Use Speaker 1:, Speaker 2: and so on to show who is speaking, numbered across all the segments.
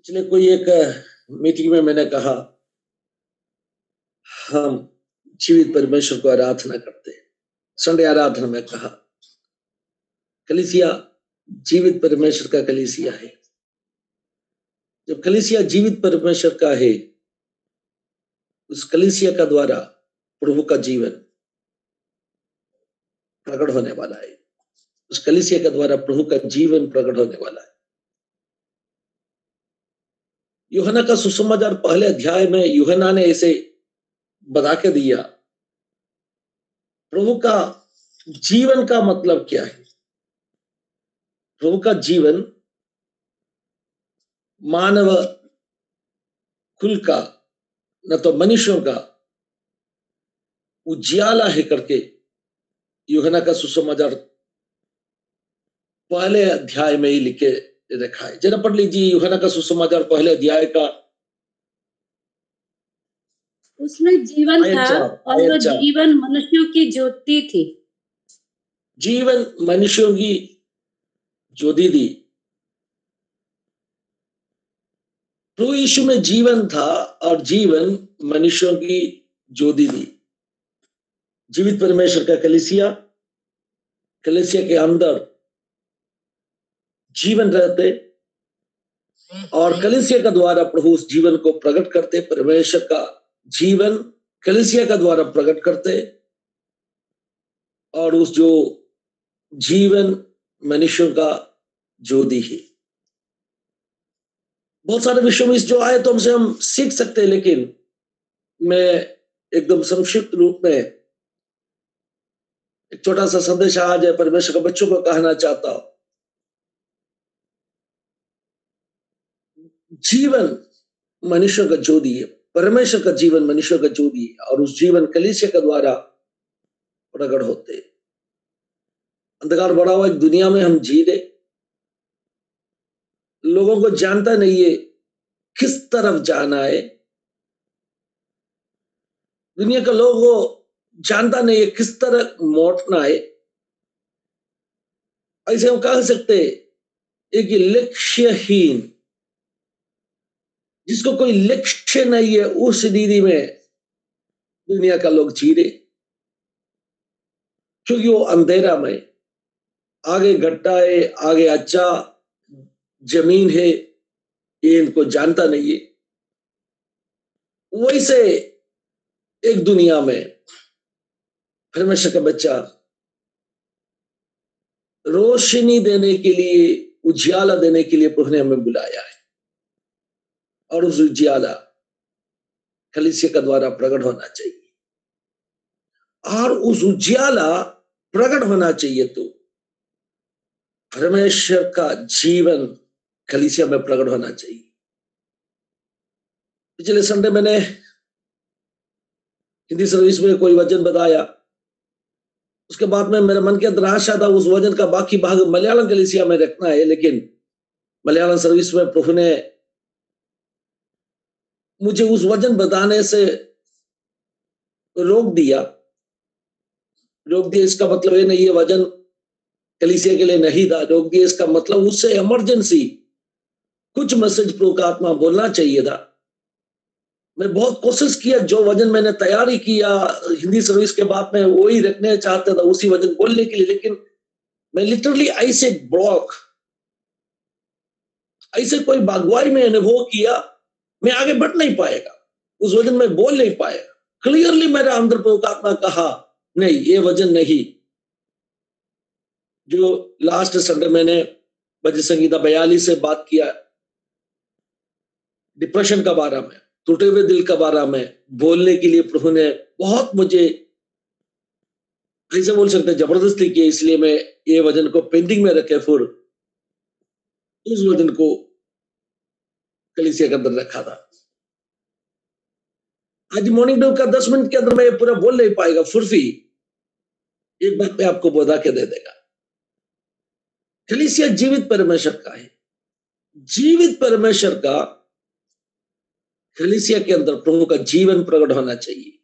Speaker 1: पिछले कोई एक मीटिंग में मैंने कहा हम जीवित परमेश्वर को आराधना करते हैं। संडे आराधना में कहा कलीसिया जीवित परमेश्वर का कलीसिया है। जब कलीसिया जीवित परमेश्वर का है, उस कलीसिया का द्वारा प्रभु का जीवन प्रकट होने वाला है। उस कलीसिया के द्वारा प्रभु का जीवन प्रकट होने वाला है। यूहन्ना का सुसमाचार पहले अध्याय में यूहन्ना ने ऐसे बता के दिया प्रभु का जीवन का मतलब क्या है। प्रभु का जीवन मानव कुल का न तो मनुष्यों का उजियाला है करके यूहन्ना का सुसमाचार पहले अध्याय में ही लिखे रखा है। जरा पढ़ लीजिए यूहन्ना का सुसमाचार पहले अध्याय का।
Speaker 2: उसमें जीवन था और वो जीवन मनुष्यों की ज्योति थी।
Speaker 1: जीवन मनुष्यों की ज्योति थी। प्रभु यीशु में जीवन था और जीवन मनुष्यों की ज्योति थी। जीवित परमेश्वर का कलीसिया, कलीसिया के अंदर जीवन रहते और कलीसिया का द्वारा प्रभु उस जीवन को प्रकट करते। परमेश्वर का जीवन कलीसिया का द्वारा प्रकट करते और उस जो जीवन मनुष्यों का ज्योति है। बहुत सारे विषयों में इस जो आए तो हमसे हम सीख सकते हैं, लेकिन मैं एकदम संक्षिप्त रूप में एक छोटा सा संदेश आज परमेश्वर के बच्चों को कहना चाहता हूं। जीवन मनुष्य का ज्योति है। परमेश्वर का जीवन मनुष्य का ज्योति है और उस जीवन कलीसिया के द्वारा प्रकट होते। अंधकार बढ़ा हुआ एक दुनिया में हम जी रहे, लोगों को जानता नहीं है किस तरफ जाना है। दुनिया का लोगों को जानता नहीं है किस तरह मोड़ना है। ऐसे हम कह सकते एक लक्ष्यहीन, जिसको कोई लक्ष्य नहीं है, उस दीदी में दुनिया का लोग जी रहे, क्योंकि वो अंधेरा में आगे गड्ढा है, आगे अच्छा जमीन है, ये इनको जानता नहीं है। वैसे एक दुनिया में परमेश्वर का बच्चा रोशनी देने के लिए, उजियाला देने के लिए प्रभु ने हमें बुलाया है और उस उजियाला कलीसिया का द्वारा प्रकट होना चाहिए। और उस उजियाला प्रकट होना चाहिए तो परमेश्वर का जीवन कलीसिया में प्रकट होना चाहिए। पिछले संडे मैंने हिंदी सर्विस में कोई वचन बताया, उसके बाद में मेरे मन के अंदर आशा था उस वचन का बाकी भाग मलयालम कलीसिया में रखना है, लेकिन मलयालम सर्विस में प्रभु ने मुझे उस वचन बताने से रोक दिया। इसका मतलब ये नहीं है वचन कलीसिया के लिए नहीं था। रोक दिया इसका मतलब उससे इमरजेंसी कुछ मैसेज प्रभु का आत्मा बोलना चाहिए था। मैं बहुत कोशिश किया, जो वचन मैंने तैयारी किया हिंदी सर्विस के बाद में वही रखने चाहता था, उसी वचन बोलने के लिए, लेकिन मैं लिटरली ऐसे ब्लॉक, ऐसे कोई बागवाई में अनुभव किया, मैं आगे बढ़ नहीं पाएगा, उस वचन में बोल नहीं पाएगा। क्लियरली मेरा अंदर प्रभु का आत्मा कहा नहीं, ये वचन नहीं। जो लास्ट संडे मैंने भजन संगीता 42 से बात किया, डिप्रेशन का बारे में, टूटे हुए दिल का बारे में बोलने के लिए प्रभु ने बहुत मुझे ऐसे बोल सकते जबरदस्ती किया, इसलिए मैं ये वचन को पेंडिंग में रखे, फिर उस वचन को कलीसिया के अंदर रखा था। आज मॉर्निंग ड्यू का 10 मिनट के अंदर मैं पूरा बोल नहीं पाएगा, फिर भी एक बात मैं आपको बता के दे देगा। कलीसिया जीवित परमेश्वर का है। जीवित परमेश्वर का कलीसिया के अंदर प्रभु का जीवन प्रकट होना चाहिए।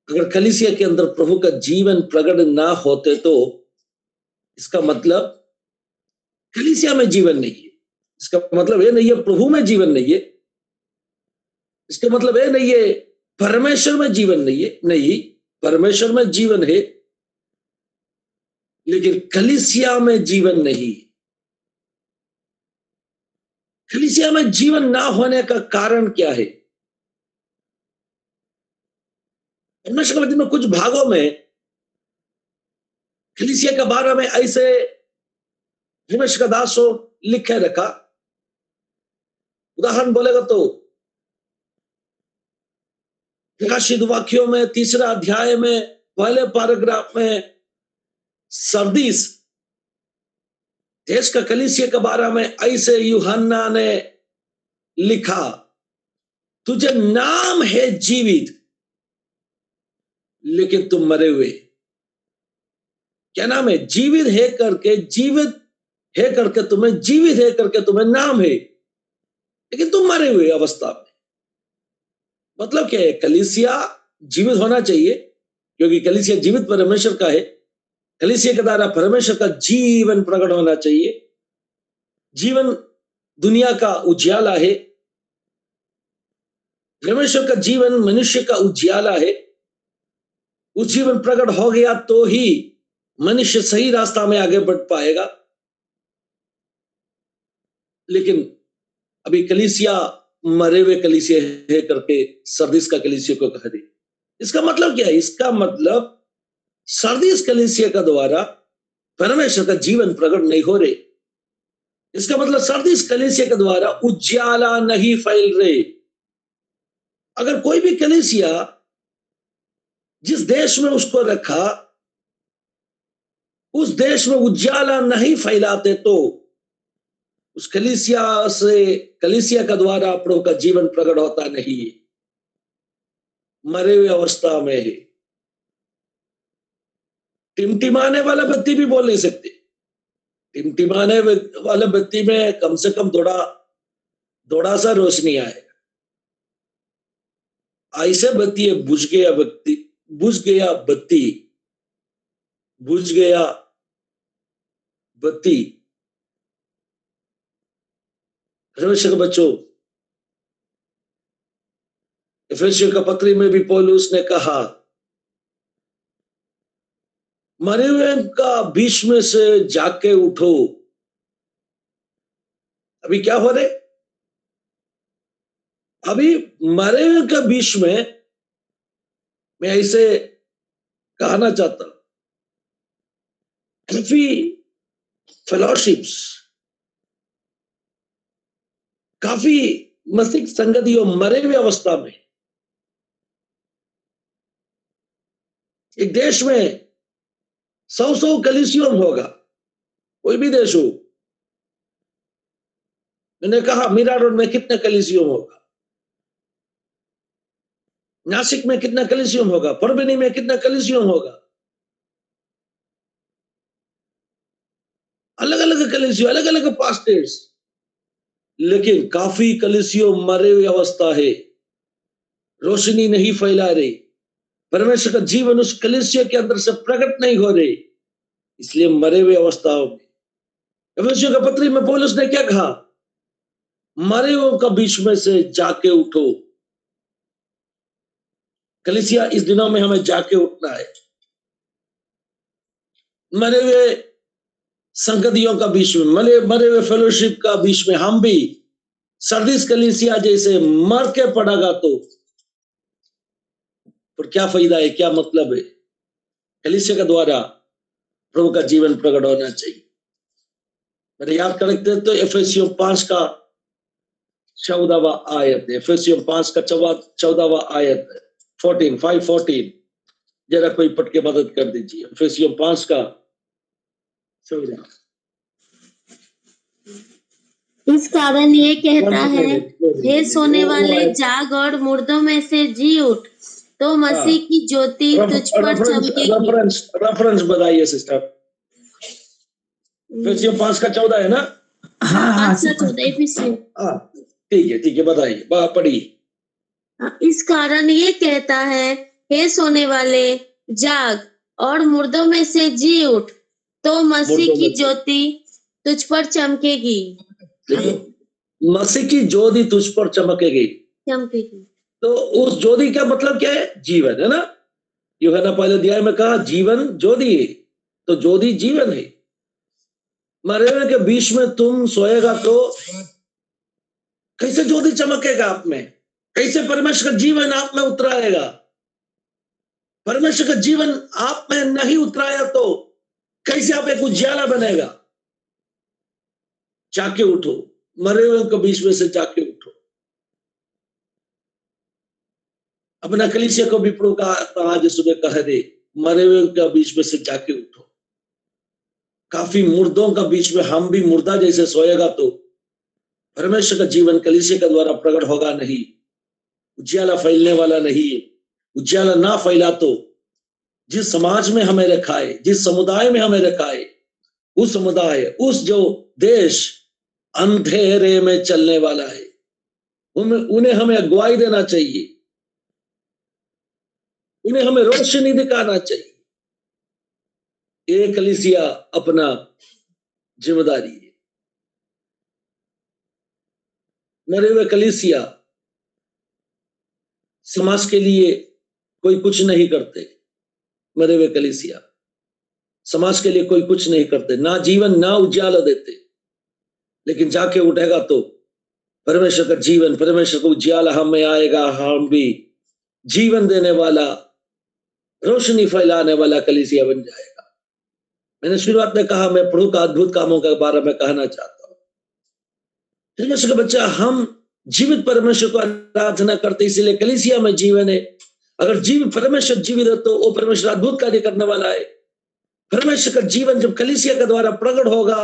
Speaker 1: अगर कलीसिया के अंदर प्रभु का जीवन प्रकट ना होते तो इसका मतलब कलीसिया में जीवन नहीं है। इसका मतलब ये नहीं है प्रभु में जीवन नहीं है, इसका मतलब ये नहीं है परमेश्वर में जीवन नहीं है, नहीं, परमेश्वर में जीवन है लेकिन कलीसिया में जीवन नहीं। कलीसिया में जीवन ना होने का कारण क्या है? परमेश्वर के वचन में कुछ भागों में कलीसिया के बारे में ऐसे परमेश्वर का दासों लिखे रखा। उदाहरण बोलेगा तो प्रकाशित वाक्यों में 3 अध्याय में पहले पैराग्राफ में सरदीस देश का कलीसिया के बारे में ऐसे यूहन्ना ने लिखा, तुझे नाम है जीवित लेकिन तुम मरे हुए। क्या नाम है? जीवित है करके, जीवित है करके तुम्हें, जीवित है करके तुम्हें नाम है लेकिन तुम मरे हुए अवस्था में। मतलब क्या है? कलीसिया जीवित होना चाहिए क्योंकि कलीसिया जीवित परमेश्वर का है। कलीसिया के द्वारा परमेश्वर का जीवन प्रकट होना चाहिए। जीवन दुनिया का उजियाला है, परमेश्वर का जीवन मनुष्य का उजियाला है। उस जीवन प्रकट हो गया तो ही मनुष्य सही रास्ता में आगे बढ़ पाएगा। लेकिन अभी कलीसिया मरे हुए कलीसिया है करके सरदीस का कलीसिया को कह दी। इसका मतलब क्या है? इसका मतलब सरदीस कलीसिया का द्वारा परमेश्वर का जीवन प्रकट नहीं हो रहे। इसका मतलब सरदीस कलीसिया के द्वारा उजाला नहीं फैल रहे। अगर कोई भी कलीसिया जिस देश में उसको रखा उस देश में उजाला नहीं फैलाते तो उस कलीसिया का द्वारा प्रभु का जीवन प्रकट होता नहीं है, मरे हुए अवस्था में है। टिमटिमाने वाला बत्ती भी बोल नहीं सकते। टिमटिमाने वाले बत्ती में कम से कम थोड़ा सा रोशनी आएगा। ऐसे बत्ती है, बुझ गया बत्ती, परमेश्वर के बच्चों, एफेसियों का पत्री में भी पौलुस ने कहा, मरे हुए का बीच में से जाके उठो। अभी क्या हो रहे? अभी मरे हुए का बीच में मैं ऐसे कहना चाहता हूं, काफी फेलोशिप्स, काफी मसीह संगतियों मरे हुए अवस्था में। एक देश में 100 कलीसियों होगा, कोई भी देश हो। मैंने कहा मीरा रोड में कितना कलीसियों होगा, नासिक में कितना कलीसियों होगा, परभणी में कितना कलीसियों होगा। अलग अलग कलीसियों, अलग अलग पास्टर्स, लेकिन काफी कलीसियों मरे हुए अवस्था है, रोशनी नहीं फैला रही। परमेश्वर का जीवन उस कलीसिया के अंदर से प्रकट नहीं हो रही, इसलिए मरे हुए अवस्थाओं में। एफेसियों का पत्री में पौलुस ने क्या कहा? मरे हुओं का बीच में से जाके उठो। कलीसिया इस दिनों में हमें जाके उठना है। मरे हुए संगतियों का बीच में, मरे हुए फेलोशिप का बीच में हम भी सरदीस कलीसिया जैसे मर के पड़ेगा तो फिर क्या फायदा है, क्या मतलब है? कलीसिया के द्वारा प्रभु का जीवन प्रकट होना चाहिए। मेरे याद करते तो एफेसियों 5 का 14वां आयत है। एफेसियों 5 का 14वां आयत है, 5:14। जरा कोई पढ़ के मदद कर दीजिए। एफेसियों 5 का 14।
Speaker 2: इस कारण ये कहता है, हे सोने वाले जाग और मुर्दों में से जी उठ, तो मसीह की ज्योति तुझ पर चमकेगी।
Speaker 1: रेफरेंस बताइए सिस्टर। एफेसियों 5 का 14 है ना?
Speaker 2: हाँ, 5 का 14 एफेसियों।
Speaker 1: ठीक है, बताइए, पढ़िए।
Speaker 2: इस कारण ये कहता है, हे सोने वाले जाग और मुर्दों में से जी उठ, तो मसीह की ज्योति तुझ पर चमकेगी।
Speaker 1: मसीह की ज्योति तुझ पर चमकेगी।
Speaker 2: चमकेगी।
Speaker 1: तो उस ज्योति का मतलब क्या है? जीवन, है ना? यूहन्ना पहले अध्याय में कहा जीवन ज्योति है, तो ज्योति जीवन है। मरे हुए के बीच में तुम सोएगा तो कैसे ज्योति चमकेगा आप में? कैसे परमेश्वर का जीवन आप में उतराएगा? परमेश्वर का जीवन आप में नहीं उतराया तो कैसे आप एक उजियाला बनेगा? जाके उठो, मरे हुए के बीच में से जाके उठो। अपना कलीसिया को भी प्रभु का आज सुबह कह दे, मरे हुए के बीच में से जाके उठो। काफी मुर्दों का बीच में हम भी मुर्दा जैसे सोएगा तो परमेश्वर का जीवन कलीसिया के द्वारा प्रकट होगा नहीं, उजियाला फैलने वाला नहीं है। उजियाला ना फैला तो जिस समाज में हमें रखा है, जिस समुदाय में हमें रखा है, उस समुदाय, उस जो देश अंधेरे में चलने वाला है, उन्हें हमें अगुवाई देना चाहिए, उन्हें हमें रोशनी दिखाना चाहिए। ये कलीसिया अपना जिम्मेदारी है। मरे हुए कलीसिया समाज के लिए कोई कुछ नहीं करते। मरे हुए कलीसिया समाज के लिए कोई कुछ नहीं करते, ना जीवन ना उजाला देते, लेकिन जाके उठेगा तो परमेश्वर का जीवन, परमेश्वर का उजाला हम में आएगा। हम भी जीवन देने वाला, रोशनी फैलाने वाला कलीसिया बन जाएगा। मैंने शुरुआत में कहा मैं प्रभु का अद्भुत कामों के बारे में कहना चाहता हूं। परमेश्वर का बच्चा, हम जीवित परमेश्वर को आराधना करते, इसीलिए कलीसिया में जीवन है। अगर जीवित परमेश्वर जीवित है तो वो परमेश्वर अद्भुत कार्य करने वाला है। परमेश्वर का जीवन जब कलीसिया के द्वारा प्रकट होगा,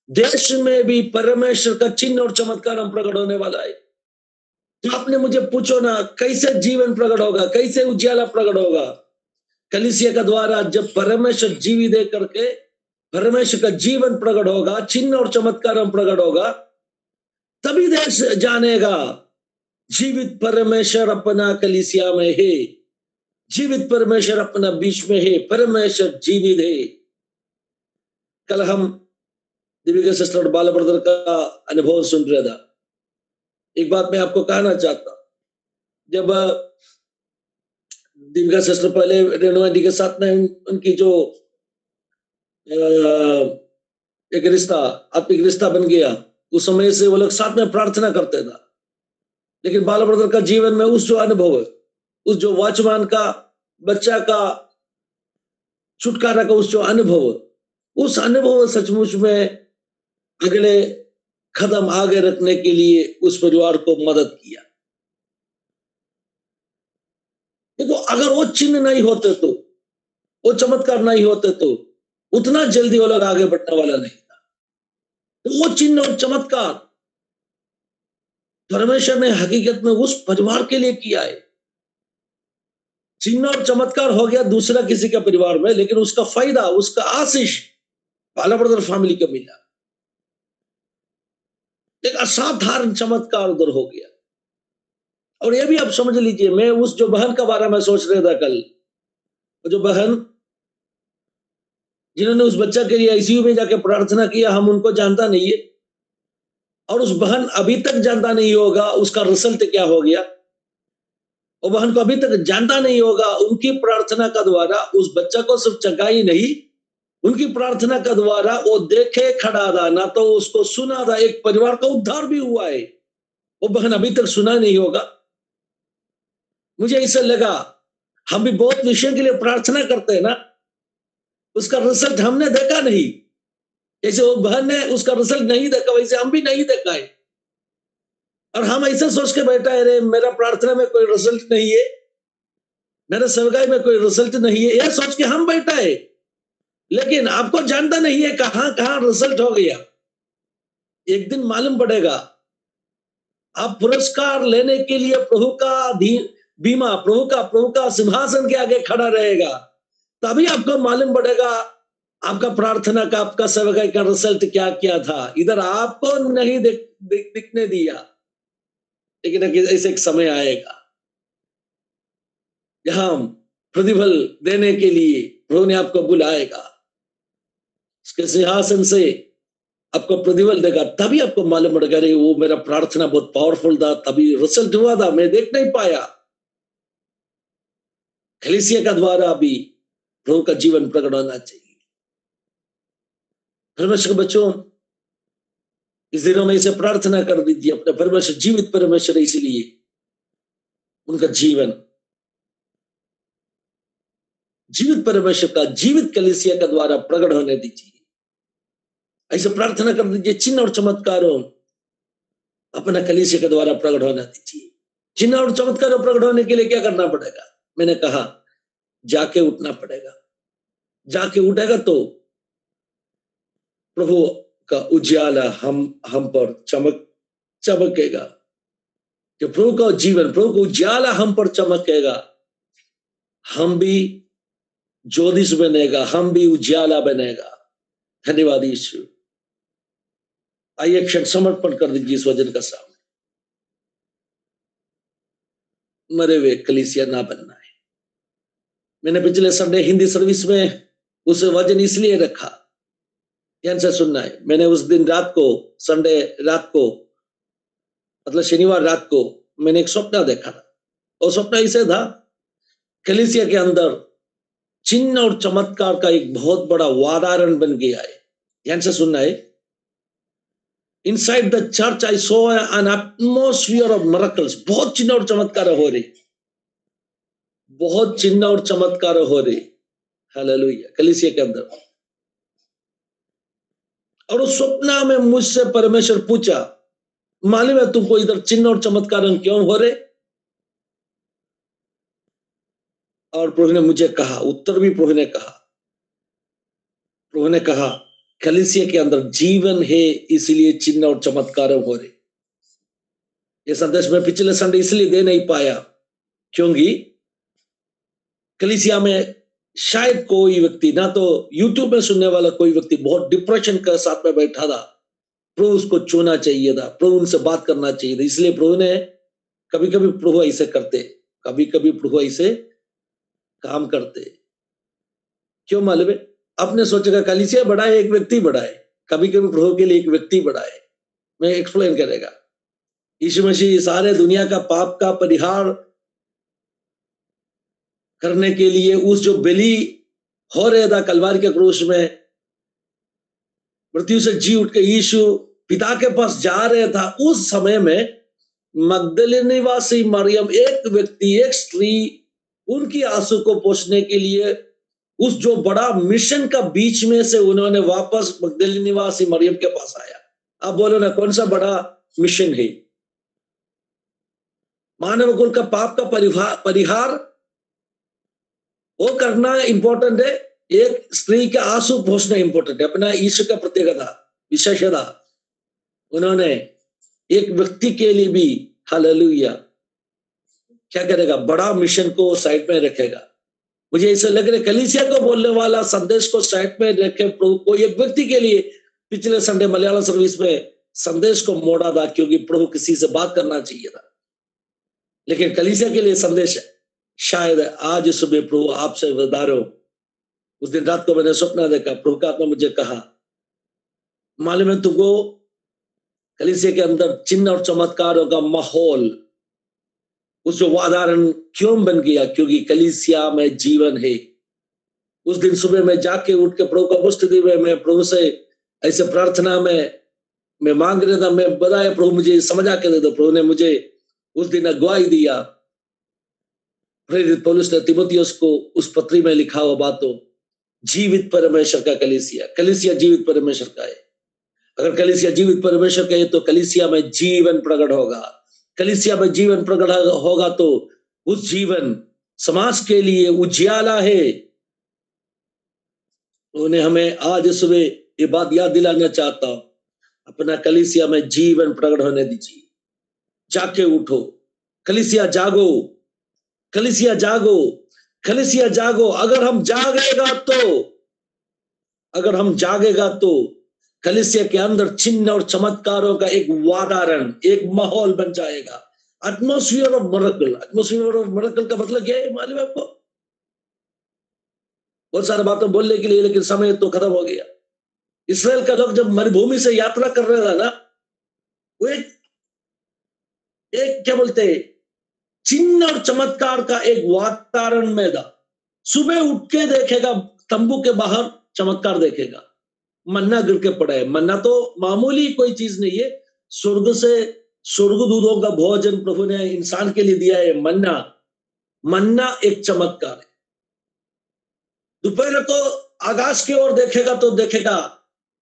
Speaker 1: देश में भी परमेश्वर का चिन्ह और चमत्कार हम प्रकट होने वाला है। तो आपने मुझे पूछो ना, कैसे जीवन प्रकट होगा, कैसे उजाला प्रकट होगा? कलीसिया का द्वारा जब परमेश्वर जीवित दे करके परमेश्वर का जीवन प्रकट होगा, चिन्ह और चमत्कार हम प्रकट होगा, तभी देश जानेगा जीवित परमेश्वर अपना कलीसिया में है, जीवित परमेश्वर अपना बीच में है, परमेश्वर जीवित है। कल हम दीपिका सिस्टर और बाला ब्रदर का अनुभव सुन रहा था। एक बात मैं आपको कहना चाहता हूं, जब दीपिका सिस्टर पहले रेणु आंटी के साथ में उनकी जो एक रिश्ता, आत्मिक रिश्ता बन गया, उस समय से वो लोग साथ में प्रार्थना करते था। लेकिन बाला ब्रदर का जीवन में उस जो अनुभव है, उस जो वॉचमैन का बच्चा का छुटकारा का उस जो अनुभव, उस अनुभव सचमुच में अगले कदम आगे रखने के लिए उस परिवार को मदद किया। देखो, अगर वो चिन्ह नहीं होते तो, वो चमत्कार नहीं होते तो उतना जल्दी वो लोग आगे बढ़ने वाला नहीं था। तो वो चिन्ह और चमत्कार परमेश्वर ने हकीकत में उस परिवार के लिए किया है। चिन्ह और चमत्कार हो गया दूसरा किसी के परिवार में, लेकिन उसका फायदा, उसका आशीष बाला ब्रदर फैमिली को मिला। एक असाधारण चमत्कार उधर हो गया। और ये भी आप समझ लीजिए, मैं उस जो बहन का बारे में सोच रहा था कल, जो बहन जिन्होंने उस बच्चा के लिए आईसीयू में जाके प्रार्थना किया, हम उनको जानता नहीं है, और उस बहन अभी तक जानता नहीं होगा उसका रिजल्ट क्या हो गया। वो बहन को अभी तक जानता नहीं होगा, उनकी प्रार्थना का द्वारा उस बच्चा को सिर्फ चंगाई नहीं, उनकी प्रार्थना का द्वारा वो देखे खड़ा था, ना तो उसको सुना था, एक परिवार का उद्धार भी हुआ है। वो बहन अभी तक सुना नहीं होगा। मुझे ऐसा लगा, हम भी बहुत विषय के लिए प्रार्थना करते हैं ना, उसका रिजल्ट हमने देखा नहीं। जैसे वो बहन ने उसका रिजल्ट नहीं देखा, वैसे हम भी नहीं देखा है। और हम ऐसा सोच के बैठा है, अरे मेरा प्रार्थना में कोई रिजल्ट नहीं है, मेरे सेवकाई में कोई रिजल्ट नहीं है, यह सोच के हम बैठा है। लेकिन आपको जानता नहीं है कहां कहां रिजल्ट हो गया। एक दिन मालूम पड़ेगा। आप पुरस्कार लेने के लिए प्रभु का बीमा, प्रभु का सिंहासन के आगे खड़ा रहेगा, तभी आपको मालूम पड़ेगा आपका प्रार्थना का, आपका सेवकाई का रिजल्ट क्या क्या था। इधर आपको नहीं दिखने दिया, लेकिन ऐसे एक समय आएगा जहां प्रतिफल देने के लिए प्रभु ने आपको बुलाएगा। उसके सिंहासन से आपको प्रतिफल देगा, तभी आपको मालूम पड़ेगा अरे वो मेरा प्रार्थना बहुत पावरफुल था, तभी रिजल्ट हुआ था, मैं देख नहीं पाया। कलीसिया का द्वारा भी प्रभु का जीवन प्रकट होना चाहिए। परमेश्वर के बच्चों, इस दिनों में इसे प्रार्थना कर दीजिए, अपने परमेश्वर जीवित परमेश्वर, इसलिए उनका जीवन जीवित परमेश्वर का, जीवित कलीसिया का द्वारा प्रकट होने दीजिए। ऐसे प्रार्थना कर दीजिए, चिन्ह और चमत्कारों अपना कलीसिया के द्वारा प्रकट होना दीजिए। चिन्ह और चमत्कारों प्रकट होने के लिए क्या करना पड़ेगा? मैंने कहा जाके उठना पड़ेगा। जाके उठेगा तो प्रभु का उजाला हम पर चमकेगा। जो प्रभु का जीवन, प्रभु का उजाला हम पर चमकेगा, हम भी ज्योतिष बनेगा, हम भी उजाला बनेगा। धन्यवाद यीशु। आइए क्षण समर्पण कर दीजिए इस वचन का सामने। मरे हुए कलीसिया ना बनना है। मैंने पिछले संडे हिंदी सर्विस में उस वचन इसलिए रखा, ध्यान से सुनना है। मैंने उस दिन रात को, संडे रात को, मतलब शनिवार रात को, मैंने एक स्वप्न देखा था। और स्वप्न इसे था, कलीसिया के अंदर चिन्ह और चमत्कार का एक बहुत बड़ा वातावरण बन गया है। ध्यान से सुनना है। Inside the church, I saw an atmosphere of miracles. बहुत चिन्ह और चमत्कार हो रहे, बहुत चिन्ह और चमत्कार हो रहे। हालेलुया। कलीसिया के अंदर। और उस स्वप्न में मुझसे परमेश्वर पूछा, मालूम है तुमको इधर चिन्ह और चमत्कार क्यों हो रहे? और प्रभु ने मुझे कहा, उत्तर भी प्रभु ने कहा कलीसिया के अंदर जीवन है, इसलिए चिन्ह और चमत्कार हो रहे। ये संदेश मैं पिछले संडे इसलिए दे नहीं पाया क्योंकि कलीसिया में शायद कोई व्यक्ति, ना तो यूट्यूब में सुनने वाला कोई व्यक्ति बहुत डिप्रेशन के साथ में बैठा था। प्रभु उसको छूना चाहिए था, प्रभु उनसे बात करना चाहिए था। इसलिए प्रभु ने कभी कभी प्रभु ऐसे करते, कभी कभी प्रभु ऐसे काम करते। क्यों मालूम है? आपने सोचेगा कलीसिया बड़ा है, एक व्यक्ति बड़ा है। कभी कभी प्रभु के लिए एक व्यक्ति बड़ा है। मैं एक्सप्लेन करेगा। यीशु मसीह सारे दुनिया का पाप का परिहार करने के लिए उस जो बलि हो रहा था कलवारी के क्रूस में, मृत्यु से जी उठ के यीशु पिता के पास जा रहा था, उस समय में मगदलिनी निवासी मरियम, एक व्यक्ति, एक स्त्री, उनकी आंसू को पोंछने के लिए उस जो बड़ा मिशन का बीच में से उन्होंने वापस मगदलिनी निवासी मरियम के पास आया। अब बोलो ना, कौन सा बड़ा मिशन है? मानव कुल का पाप का परिहार वो करना इंपॉर्टेंट है, एक स्त्री के आंसू पोंछना इंपॉर्टेंट है। अपना ईश्वर का प्रत्येकता, विशेषता उन्होंने एक व्यक्ति के लिए भी, हालेलुया, क्या करेगा? बड़ा मिशन को साइड में रखेगा। मुझे ऐसा लग रहा है कलीसिया को बोलने वाला संदेश को साइड में रखे प्रभु को एक व्यक्ति के लिए पिछले संडे मलयालम सर्विस में संदेश को मोड़ा था, क्योंकि प्रभु किसी से बात करना चाहिए था। लेकिन कलीसिया के लिए संदेश है। शायद आज सुबह प्रभु आपसे बता रहे हो। उस दिन रात को मैंने सपना देखा, प्रभु का आत्मा मुझे कहा, मालूम है तुमको कलीसिया के अंदर चिन्ह और चमत्कारों का माहौल, उस जो वातावरण क्यों बन गया? क्योंकि कलीसिया में जीवन है। उस दिन सुबह में जाके उठ के प्रभु का उपस्थिति में मैं प्रभु से ऐसे प्रार्थना में मैं मांग रहा था, मैं बताया प्रभु मुझे समझा के दे दो। प्रभु ने मुझे उस दिन अगुवाई दिया। प्रेरित पौलुस ने तीमुथियुस को उस पत्री में लिखा हुआ बातों, जीवित परमेश्वर का कलीसिया, कलीसिया जीवित परमेश्वर का है। अगर कलीसिया जीवित परमेश्वर का है तो कलीसिया में जीवन प्रकट होगा। कलीसिया में जीवन प्रकट होगा तो उस जीवन समाज के लिए उजियाला है। उन्हें हमें आज सुबह ये बात याद दिलाना चाहता हूं, अपना कलीसिया में जीवन प्रकट होने दीजिए। जाके उठो, कलीसिया जागो, कलीसिया जागो, कलीसिया जागो। अगर हम जागेगा तो कलीसिया के अंदर चिन्ह और चमत्कारों का एक वातावरण, एक माहौल बन जाएगा। Atmosphere of miracle. Atmosphere of miracle का मतलब क्या है मालूम है आपको? बहुत सारी बातें बोलने के लिए, लेकिन समय तो खत्म हो गया। इसराइल का लोग जब मरुभूमि से यात्रा कर रहा था ना, वो एक क्या बोलते हैं, चिन्ह और चमत्कार का एक वातावरण में था। सुबह उठ के देखेगा, तंबू के बाहर चमत्कार देखेगा, मन्ना गिर के पड़ा है। मन्ना तो मामूली कोई चीज नहीं है, स्वर्ग से स्वर्गदूतों का भोजन प्रभु ने इंसान के लिए दिया है। मन्ना एक चमत्कार है। दोपहर को आकाश की ओर देखेगा तो देखेगा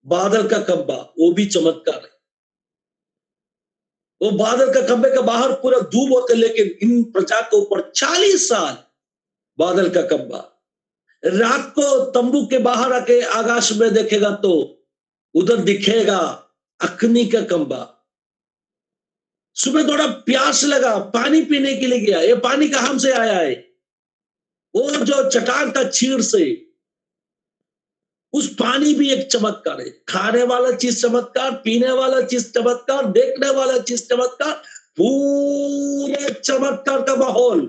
Speaker 1: बादल का कब्बा, वो भी चमत्कार है। वो बादल का कब्बे का बाहर पूरा धूप होते, लेकिन इन प्रजा के ऊपर 40 साल बादल का कब्बा। रात को तंबू के बाहर आके आकाश में देखेगा तो उधर दिखेगा अग्नि का कब्बा। सुबह थोड़ा प्यास लगा, पानी पीने के लिए गया, ये पानी कहां से आया है? वो जो चट्टान का चीर से, उस पानी भी एक चमत्कार है। खाने वाला चीज चमत्कार, पीने वाला चीज चमत्कार, देखने वाला चीज चमत्कार, पूरे चमत्कार का माहौल।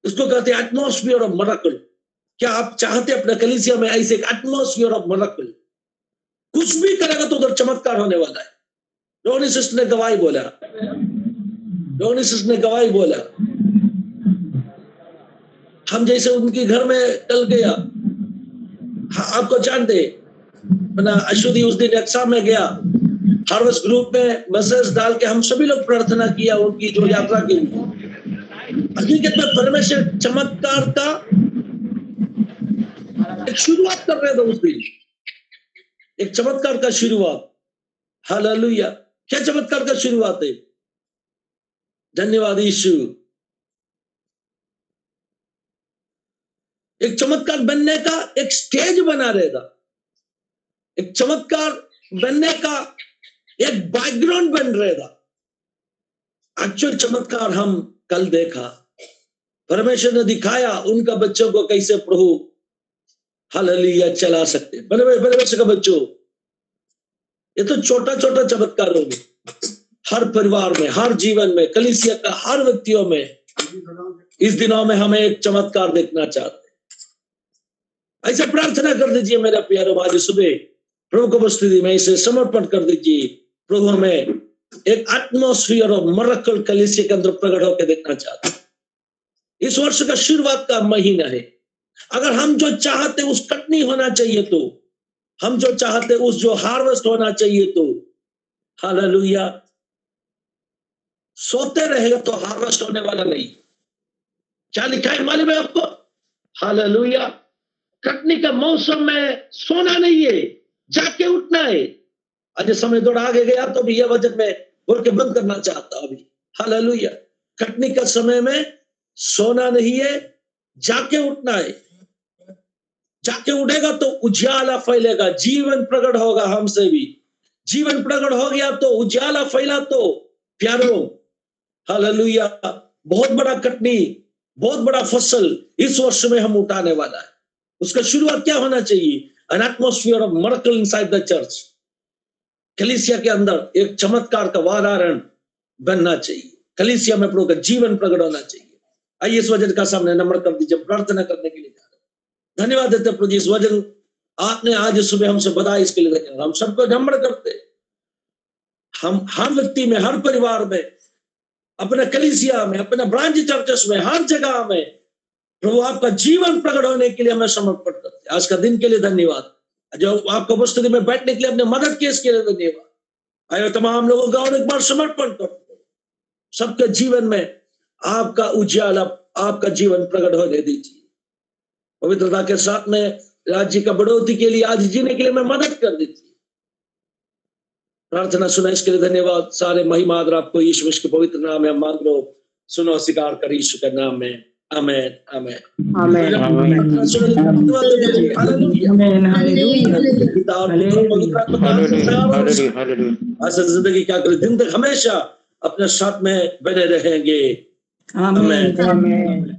Speaker 1: इसको कहते हैं एटमॉस्फियर ऑफ मिरेकल। क्या आप चाहते अपने कलीसिया में ऐसे एक एटमॉस्फियर ऑफ मिरेकल? कुछ भी करेगा तो उधर चमत्कार होने वाला है। रोहनी सिस्टर ने गवाही बोला, हम जैसे उनके घर में कल गया, आपको जानते ना, अश्वती उस दिन एग्जाम में गया, हार्वेस्ट ग्रुप में मैसेज डाल के हम सभी लोग प्रार्थना किया उनकी जो यात्रा के लिए। हकीकत में परमेश्वर चमत्कार का एक शुरुआत कर रहे थे उस दिन, एक चमत्कार का शुरुआत। हालेलुया। क्या चमत्कार का शुरुआत है? धन्यवाद यीशु। एक चमत्कार बनने का एक स्टेज बना रहेगा, एक चमत्कार बनने का एक बैकग्राउंड बन रहेगा। एक्चुअल चमत्कार हम कल देखा, परमेश्वर ने दिखाया उनका बच्चों को कैसे प्रभु हालेलुया चला सकते। परमेश्वर का बच्चों, ये तो छोटा छोटा चमत्कार होंगे हर परिवार में, हर जीवन में, कलीसिया का हर व्यक्तियों में। इस दिनों में हमें एक चमत्कार देखना चाहते हैं। ऐसे प्रार्थना कर दीजिए मेरा प्यारो, आज सुबह प्रभु को उपस्थिति में इसे समर्पण कर दीजिए। प्रभु हमें एक एटमॉस्फियर ऑफ मिरेकल कलीसिया के अंदर प्रकट होकर देखना चाहते हैं। इस वर्ष का शुरुआत का महीना है। अगर हम जो चाहते उस कटनी होना चाहिए, तो हम जो चाहते उस जो हार्वेस्ट होना चाहिए, तो हालेलुया, सोते रहेगा तो हार्वेस्ट होने वाला नहीं। क्या लिखा है मालूम है आपको? हालेलुया। कटनी का मौसम में सोना नहीं है, जाके उठना है। आज समय थोड़ा आगे गया तो भी यह वचन में बोल के बंद करना चाहता हूं अभी। हालेलुया। कटनी का समय में सोना नहीं है, जाके उठना है। जाके उठेगा तो उजाला फैलेगा, जीवन प्रकट होगा हमसे भी। जीवन प्रकट हो गया तो उजाला फैला तो प्यारो, हालेलुया, बहुत बड़ा कटनी, बहुत बड़ा फसल इस वर्ष में हम उठाने वाला है। उसका शुरुआत क्या होना चाहिए? An atmosphere of miracle inside the church. कलीसिया के अंदर एक चमत्कार का वातावरण बनना चाहिए। कलीसिया में प्रभु का जीवन प्रकट होना चाहिए। आइए इस वचन का सामने नम्र कर दीजिए, प्रार्थना करने के लिए धन्यवाद देते प्रभु जी। इस वचन आपने आज सुबह हमसे बताया, इसके लिए धन्यवाद। हम सबको नम्र करते, हम हर व्यक्ति में, हर परिवार में, अपने कलीसिया में, अपने ब्रांच चर्चेस में, हर जगह में प्रभु आपका जीवन प्रकट होने के लिए हमें समर्पण करते। आज का दिन के लिए धन्यवाद, जो आपको उपस्थिति में बैठने के लिए अपने मदद किए इसके लिए धन्यवाद। आयो तमाम लोगों का और एक बार समर्पण करते, सबके जीवन में आपका उजाला, आपका जीवन प्रकट होने दीजिए। पवित्रता के साथ में राज्य का बढ़ोतरी के लिए आज जीने के लिए मैं मदद कर दीजिए। प्रार्थना सुना इसके लिए धन्यवाद। सारे महिमा आदर आपको यीशु मसीह के पवित्र नाम में मांग लो, सुनो, स्वीकार कर यीशु के नाम में। आमेन, आमेन, आमेन, जिंदगी क्या करे, दिन तक हमेशा अपने साथ में बने रहेंगे। आमेन, आमेन।